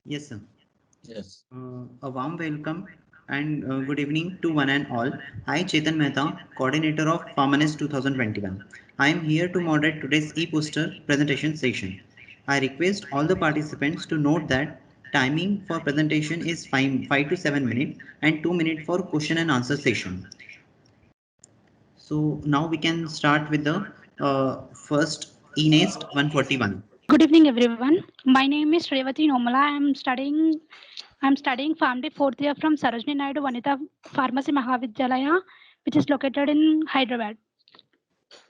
Yes, sir. Yes. A warm welcome and good evening to one and all. I, Chetan Mehta, coordinator of Pharmanist 2021. I am here to moderate today's e-poster presentation session. I request all the participants to note that timing for presentation is 5 to 7 minutes and 2 minutes for question and answer session. So now we can start with the first eNest 141. Good evening, everyone. My name is Revati Nomala. I'm studying PharmD fourth year from Sarojini Naidu Vanita Pharmacy Mahavidyalaya, which is located in Hyderabad.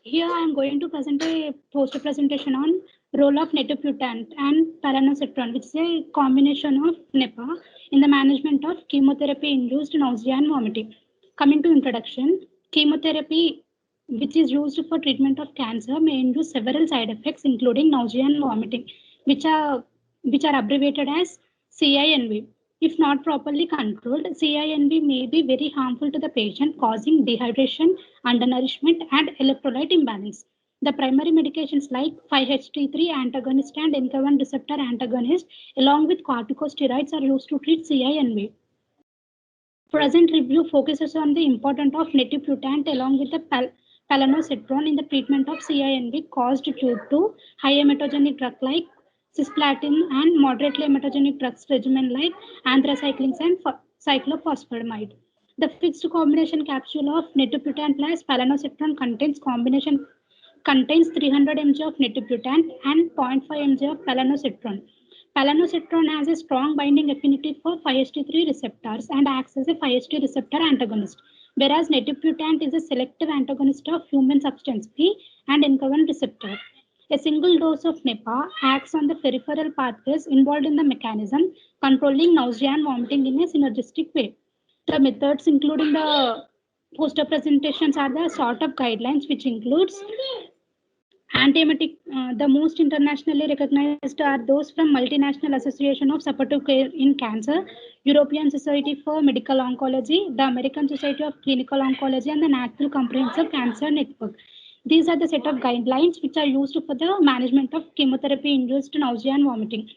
Here I am going to present a poster presentation on role of netoputant and palanositron, which is a combination of NEPA in the management of chemotherapy-induced nausea and vomiting. Coming to introduction, chemotherapy, which is used for treatment of cancer, may induce several side effects, including nausea and vomiting, which are abbreviated as CINV. If not properly controlled, CINV may be very harmful to the patient, causing dehydration, undernourishment, and electrolyte imbalance. The primary medications like 5-HT3 antagonist and NK1 receptor antagonist, along with corticosteroids, are used to treat CINV. Present review focuses on the importance of netoputant along with the palanositron in the treatment of CINV caused due to high emetogenic drug like cisplatin and moderately emetogenic drugs regimen like anthracyclines and cyclophosphamide. The fixed combination capsule of netoputant plus palanositron contains 300 mg of netoputant and 0.5 mg of palanositron. Palanositron has a strong binding affinity for 5-HT3 receptors and acts as a 5-HT receptor antagonist, whereas netoputant is a selective antagonist of human substance P and NK1 receptor. A single dose of NEPA acts on the peripheral pathways involved in the mechanism, controlling nausea and vomiting in a synergistic way. The methods including the poster presentations are the sort of guidelines, which includes antiemetic. The most internationally recognized are those from Multinational Association of Supportive Care in Cancer, European Society for Medical Oncology, the American Society of Clinical Oncology, and the National Comprehensive Cancer Network. These are the set of guidelines which are used for the management of chemotherapy-induced nausea and vomiting.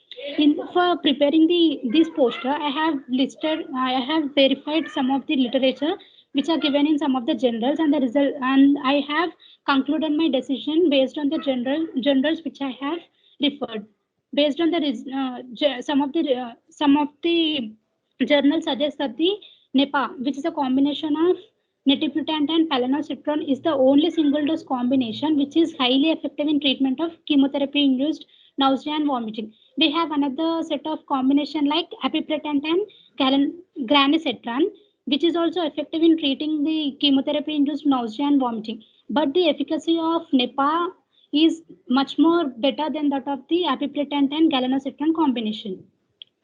For preparing this poster, I have verified some of the literature which are given in some of the journals, and the result, and I have concluded my decision based on the journals which I have referred. Based on some of the journals suggest that the NEPA, which is a combination of netoputant and palanositron, is the only single dose combination which is highly effective in treatment of chemotherapy induced nausea and vomiting. We have another set of combination like apipretant and granisetran, which is also effective in treating the chemotherapy induced nausea and vomiting. But the efficacy of NEPA is much more better than that of the apipretant and galenositran combination.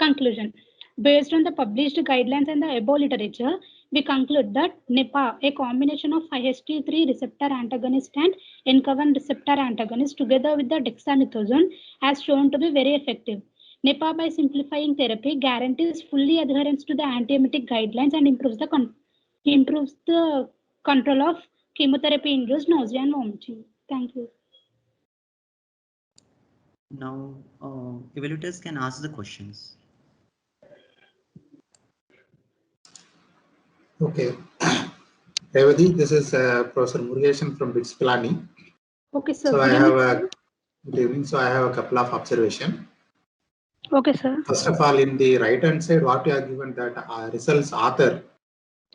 Conclusion. Based on the published guidelines and the above literature, we conclude that NEPA, a combination of 5-HT3 receptor antagonist and NK1 receptor antagonist together with the dexamethasone, has shown to be very effective. NEPA, by simplifying therapy, guarantees fully adherence to the antiemetic guidelines and improves the control of chemotherapy-induced nausea and vomiting. Thank you. Now evaluators can ask the questions. Okay. Revati, this is Professor Murugesan from BITS Pilani. Okay, sir. So I have good evening. So I have a couple of observations. Okay, sir. First of all, in the right hand side, what you are given that results author,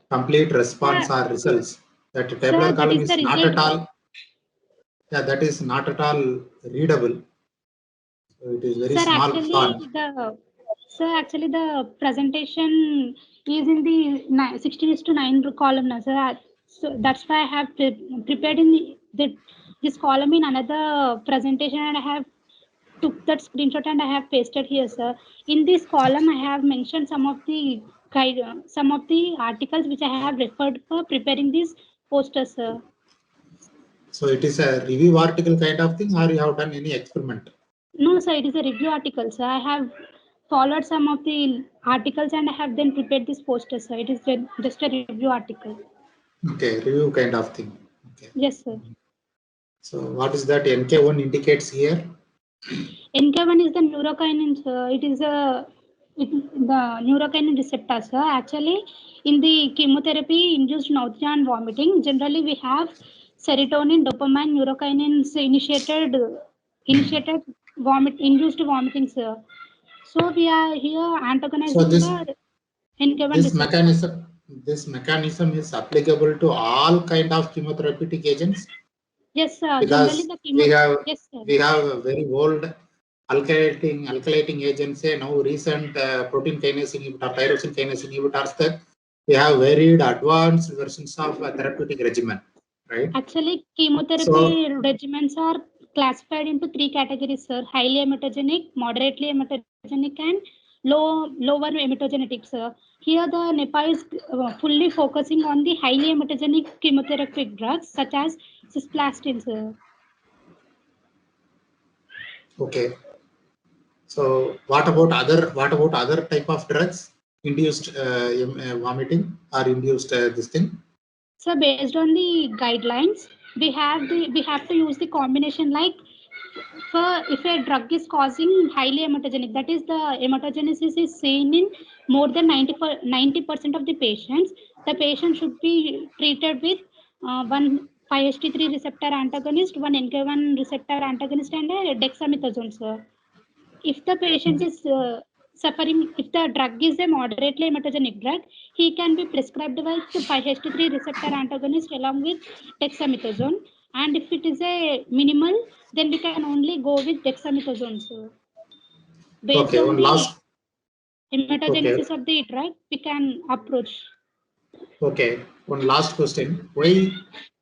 complete response or results. That tabular column is not at all. Yeah, that is not at all readable. So it is very small font. Actually, the presentation is in the 16:9 column, sir. So that's why I have prepared in this column in another presentation, and I have took that screenshot and I have pasted here, sir. In this column, I have mentioned some of the articles which I have referred for preparing this poster, sir. So it is a review article kind of thing, or you have done any experiment? No, sir, it is a review article, sir. I have followed some of the articles and I have then prepared this poster, sir. It is just a review article. Okay, review kind of thing. Okay. Yes, sir. So what is that NK1 indicates here? NK1 is the neurokinin, sir. It is a the neurokinin receptors, sir. Actually, in the chemotherapy-induced nausea and vomiting, generally we have serotonin, dopamine, neurokinins initiated induced vomiting, sir. So we are here antagonizing the NK1 receptor. This mechanism is applicable to all kind of chemotherapeutic agents. Yes, sir. Because yes, sir. we have a very old alkylating agents. Say now recent protein kinase inhibitor, tyrosine kinase inhibitors. That we have varied advanced versions of therapeutic regimen, right? Actually, chemotherapy regimens are classified into 3 categories, sir. Highly emetogenic, moderately emetogenic, and lower emetogenic, sir. Here, the NEPA is fully focusing on the highly emetogenic chemotherapeutic drugs such as cisplatin, sir. Okay. So, what about other type of drugs induced vomiting or induced this thing? So, based on the guidelines, we have to use the combination like. If a drug is causing highly emetogenic, that is the emetogenesis is seen in more than 90% of the patients, the patient should be treated with one 5-HT3 receptor antagonist, one NK1 receptor antagonist, and a dexamethasone, sir. If the patient is suffering, if the drug is a moderately emetogenic drug, he can be prescribed with 5-HT3 receptor antagonist along with dexamethasone. And if it is a minimal, then we can only go with dexamethasone. So based on the emetogenesis of the drug, we can approach. Okay, one last question. Why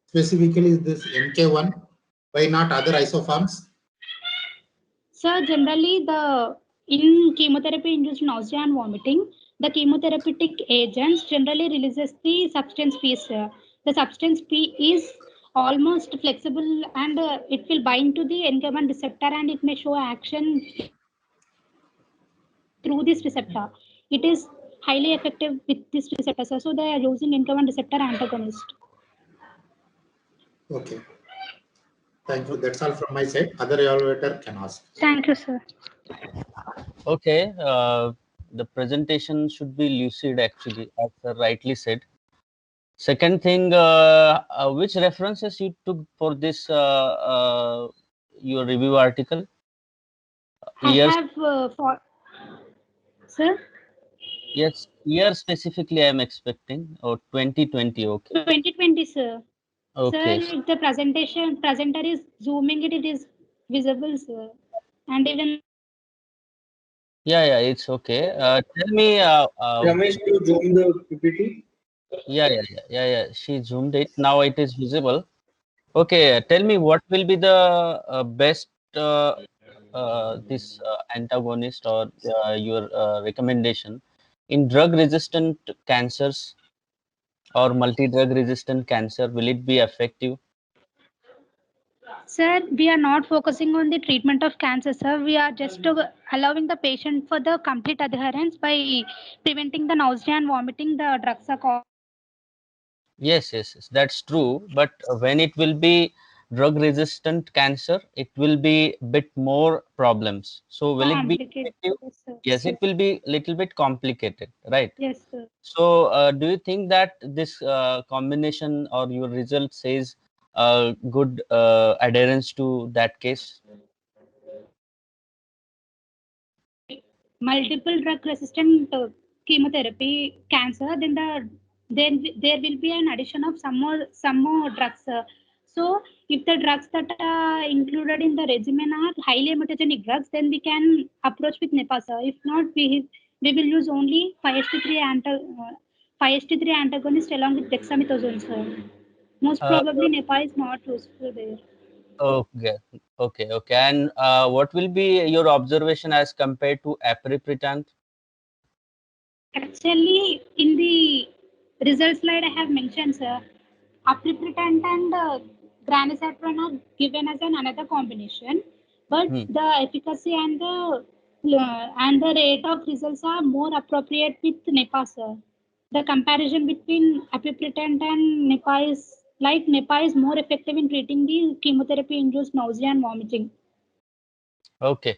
specifically is this NK1? Why not other isoforms? So generally, in chemotherapy-induced nausea and vomiting, the chemotherapeutic agents generally releases the substance P. The substance P is almost flexible and it will bind to the NK1 receptor and it may show action through this receptor. It is highly effective with this receptor. So they are using NK1 receptor antagonist. Okay. Thank you. That's all from my side. Other evaluator can ask. Thank you, sir. Okay. The presentation should be lucid, actually, as sir rightly said. Second thing, which references you took for this your review article? I have for sir. Yes, year specifically I am expecting, or 2020. Okay. 2020, sir. Okay. Sir, if the presenter is zooming it, it is visible, sir. And even yeah, it's okay. Tell me. Ramesh, you zoom the PPT. Yeah. She zoomed it. Now it is visible. Okay. Tell me what will be the best this antagonist or your recommendation in drug-resistant cancers or multi-drug resistant cancer. Will it be effective? sir, we are not focusing on the treatment of cancer, sir. We are just allowing the patient for the complete adherence by preventing the nausea and vomiting. The drugs are called. Yes, that's true. But when it will be drug-resistant cancer, it will be bit more problems. So will it be effective? Yes, it will be little bit complicated, right? Yes, sir. So do you think that this combination or your result says good adherence to that case? Multiple drug resistant chemotherapy cancer, then there will be an addition of some more drugs. So if the drugs that are included in the regimen are highly emetogenic drugs, then we can approach with NEPA. If not, we will use only 5-HT3 antagonist along with dexamethasone, sir. Most probably NEPA is not useful there. Okay. And what will be your observation as compared to aprepitant? Actually, in the result slide I have mentioned, sir, aprepitant and granisetron are given as another combination, but the efficacy and the rate of results are more appropriate with NEPA, sir. The comparison between aprepitant and NEPA is like NEPA is more effective in treating the chemotherapy-induced nausea and vomiting. Okay,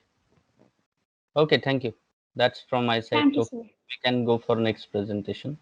thank you. That's from my side. Thank you, So sir. we can go for next presentation.